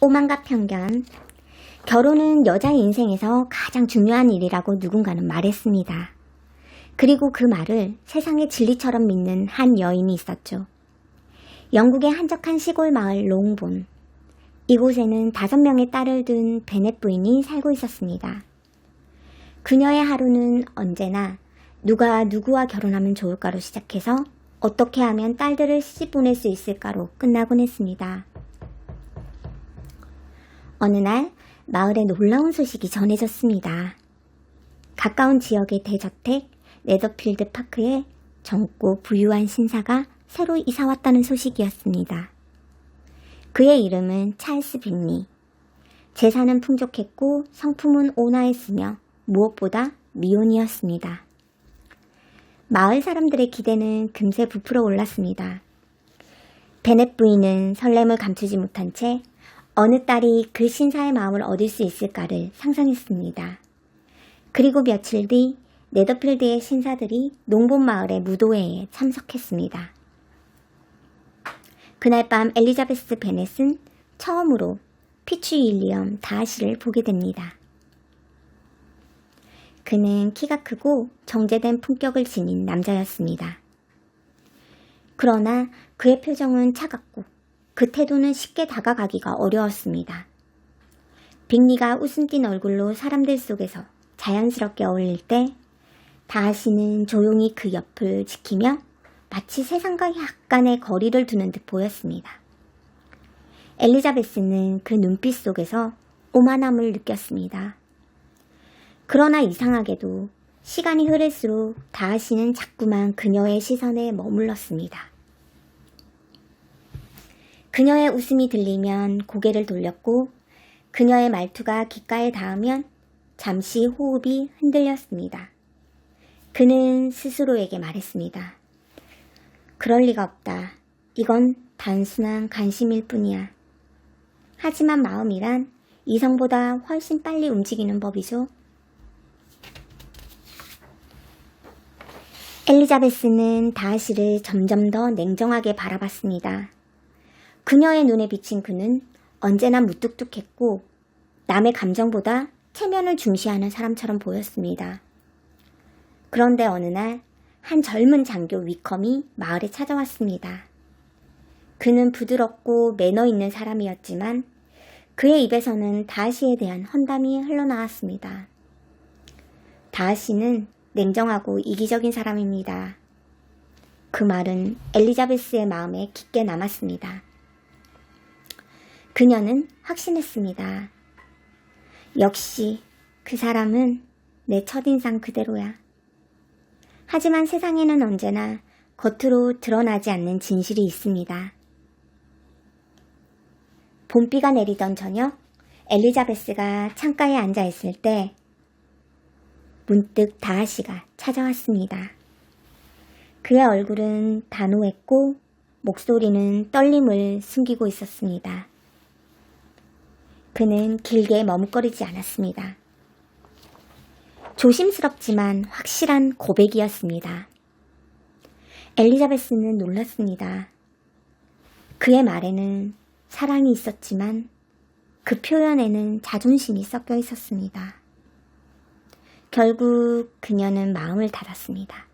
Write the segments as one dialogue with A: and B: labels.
A: 오만과 편견. 결혼은 여자의 인생에서 가장 중요한 일이라고 누군가는 말했습니다. 그리고 그 말을 세상의 진리처럼 믿는 한 여인이 있었죠. 영국의 한적한 시골 마을 롱본. 이곳에는 5명의 딸을 둔 베넷 부인이 살고 있었습니다. 그녀의 하루는 언제나 누가 누구와 결혼하면 좋을까로 시작해서 어떻게 하면 딸들을 시집 보낼 수 있을까로 끝나곤 했습니다. 어느 날 마을에 놀라운 소식이 전해졌습니다. 가까운 지역의 대저택 네더필드 파크에 젊고 부유한 신사가 새로 이사왔다는 소식이었습니다. 그의 이름은 찰스 빅리. 재산은 풍족했고 성품은 온화했으며 무엇보다 미혼이었습니다. 마을 사람들의 기대는 금세 부풀어 올랐습니다. 베넷 부인은 설렘을 감추지 못한 채 어느 딸이 그 신사의 마음을 얻을 수 있을까를 상상했습니다. 그리고 며칠 뒤 네더필드의 신사들이 농본 마을의 무도회에 참석했습니다. 그날 밤 엘리자베스 베넷은 처음으로 피츠윌리엄 다하시를 보게 됩니다. 그는 키가 크고 정제된 품격을 지닌 남자였습니다. 그러나 그의 표정은 차갑고 그 태도는 쉽게 다가가기가 어려웠습니다. 빅리가 웃음 띤 얼굴로 사람들 속에서 자연스럽게 어울릴 때 다하시는 조용히 그 옆을 지키며 마치 세상과 약간의 거리를 두는 듯 보였습니다. 엘리자베스는 그 눈빛 속에서 오만함을 느꼈습니다. 그러나 이상하게도 시간이 흐를수록 다하시는 자꾸만 그녀의 시선에 머물렀습니다. 그녀의 웃음이 들리면 고개를 돌렸고 그녀의 말투가 귓가에 닿으면 잠시 호흡이 흔들렸습니다. 그는 스스로에게 말했습니다. 그럴 리가 없다. 이건 단순한 관심일 뿐이야. 하지만 마음이란 이성보다 훨씬 빨리 움직이는 법이죠. 엘리자베스는 다하시를 점점 더 냉정하게 바라봤습니다. 그녀의 눈에 비친 그는 언제나 무뚝뚝했고 남의 감정보다 체면을 중시하는 사람처럼 보였습니다. 그런데 어느 날 한 젊은 장교 위컴이 마을에 찾아왔습니다. 그는 부드럽고 매너 있는 사람이었지만 그의 입에서는 다하시에 대한 험담이 흘러나왔습니다. 다하시는 냉정하고 이기적인 사람입니다. 그 말은 엘리자베스의 마음에 깊게 남았습니다. 그녀는 확신했습니다. 역시 그 사람은 내 첫인상 그대로야. 하지만 세상에는 언제나 겉으로 드러나지 않는 진실이 있습니다. 봄비가 내리던 저녁, 엘리자베스가 창가에 앉아 있을 때 문득 다하시가 찾아왔습니다. 그의 얼굴은 단호했고 목소리는 떨림을 숨기고 있었습니다. 그는 길게 머뭇거리지 않았습니다. 조심스럽지만 확실한 고백이었습니다. 엘리자베스는 놀랐습니다. 그의 말에는 사랑이 있었지만 그 표현에는 자존심이 섞여 있었습니다. 결국 그녀는 마음을 닫았습니다.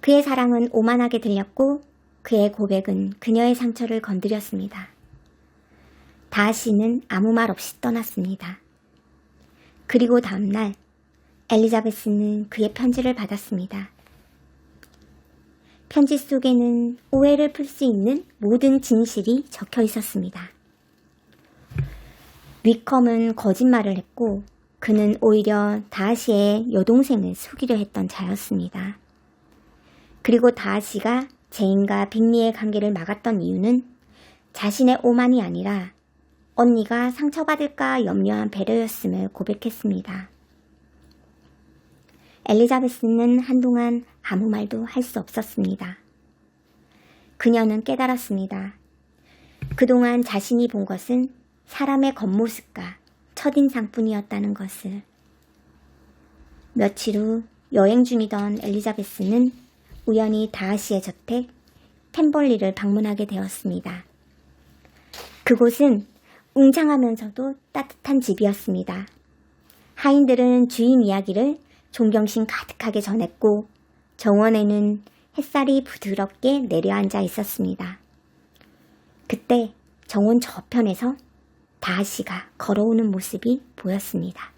A: 그의 사랑은 오만하게 들렸고 그의 고백은 그녀의 상처를 건드렸습니다. 다하시는 아무 말 없이 떠났습니다. 그리고 다음날 엘리자베스는 그의 편지를 받았습니다. 편지 속에는 오해를 풀 수 있는 모든 진실이 적혀 있었습니다. 위컴은 거짓말을 했고 그는 오히려 다하시의 여동생을 속이려 했던 자였습니다. 그리고 다하시가 제인과 빅리의 관계를 막았던 이유는 자신의 오만이 아니라 언니가 상처받을까 염려한 배려였음을 고백했습니다. 엘리자베스는 한동안 아무 말도 할 수 없었습니다. 그녀는 깨달았습니다. 그동안 자신이 본 것은 사람의 겉모습과 첫인상뿐이었다는 것을. 며칠 후 여행 중이던 엘리자베스는 우연히 다하시의 저택 템벌리를 방문하게 되었습니다. 그곳은 웅장하면서도 따뜻한 집이었습니다. 하인들은 주인 이야기를 존경심 가득하게 전했고 정원에는 햇살이 부드럽게 내려앉아 있었습니다. 그때 정원 저편에서 다하시가 걸어오는 모습이 보였습니다.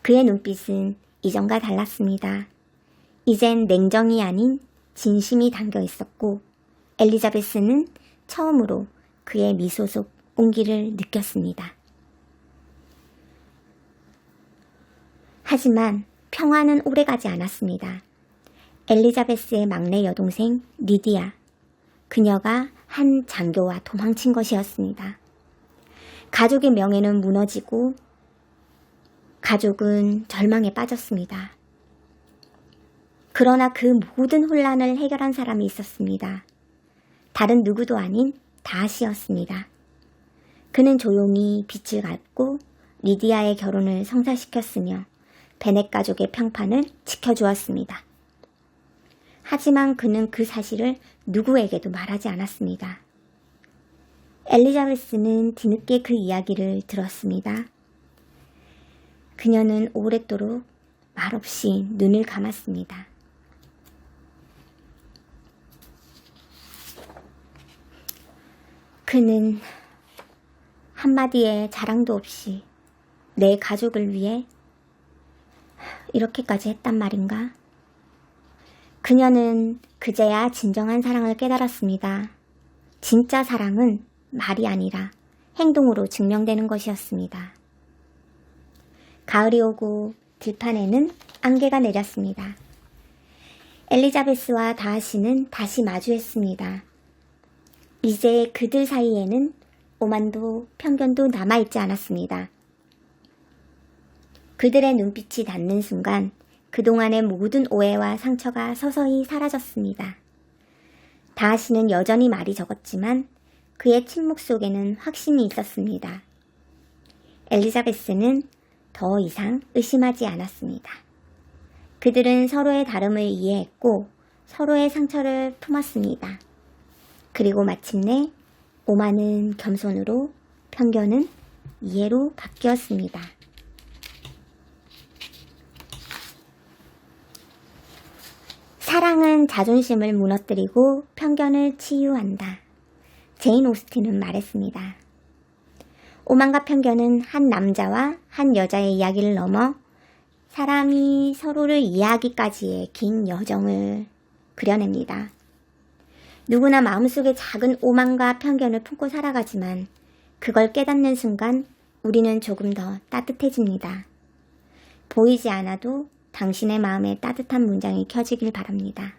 A: 그의 눈빛은 이전과 달랐습니다. 이젠 냉정이 아닌 진심이 담겨 있었고 엘리자베스는 처음으로 그의 미소 속 온기를 느꼈습니다. 하지만 평화는 오래가지 않았습니다. 엘리자베스의 막내 여동생 리디아, 그녀가 한 장교와 도망친 것이었습니다. 가족의 명예는 무너지고 가족은 절망에 빠졌습니다. 그러나 그 모든 혼란을 해결한 사람이 있었습니다. 다른 누구도 아닌 다하시였습니다. 그는 조용히 빛을 밟고 리디아의 결혼을 성사시켰으며 베넷 가족의 평판을 지켜주었습니다. 하지만 그는 그 사실을 누구에게도 말하지 않았습니다. 엘리자베스는 뒤늦게 그 이야기를 들었습니다. 그녀는 오랫도록 말없이 눈을 감았습니다. 그는 한마디의 자랑도 없이 내 가족을 위해 이렇게까지 했단 말인가? 그녀는 그제야 진정한 사랑을 깨달았습니다. 진짜 사랑은 말이 아니라 행동으로 증명되는 것이었습니다. 가을이 오고 들판에는 안개가 내렸습니다. 엘리자베스와 다하시는 다시 마주했습니다. 이제 그들 사이에는 오만도 편견도 남아있지 않았습니다. 그들의 눈빛이 닿는 순간 그동안의 모든 오해와 상처가 서서히 사라졌습니다. 다하시는 여전히 말이 적었지만 그의 침묵 속에는 확신이 있었습니다. 엘리자베스는 더 이상 의심하지 않았습니다. 그들은 서로의 다름을 이해했고 서로의 상처를 품었습니다. 그리고 마침내 오만은 겸손으로, 편견은 이해로 바뀌었습니다. 사랑은 자존심을 무너뜨리고 편견을 치유한다. 제인 오스틴은 말했습니다. 오만과 편견은 한 남자와 한 여자의 이야기를 넘어 사람이 서로를 이해하기까지의 긴 여정을 그려냅니다. 누구나 마음속에 작은 오만과 편견을 품고 살아가지만 그걸 깨닫는 순간 우리는 조금 더 따뜻해집니다. 보이지 않아도 당신의 마음에 따뜻한 문장이 켜지길 바랍니다.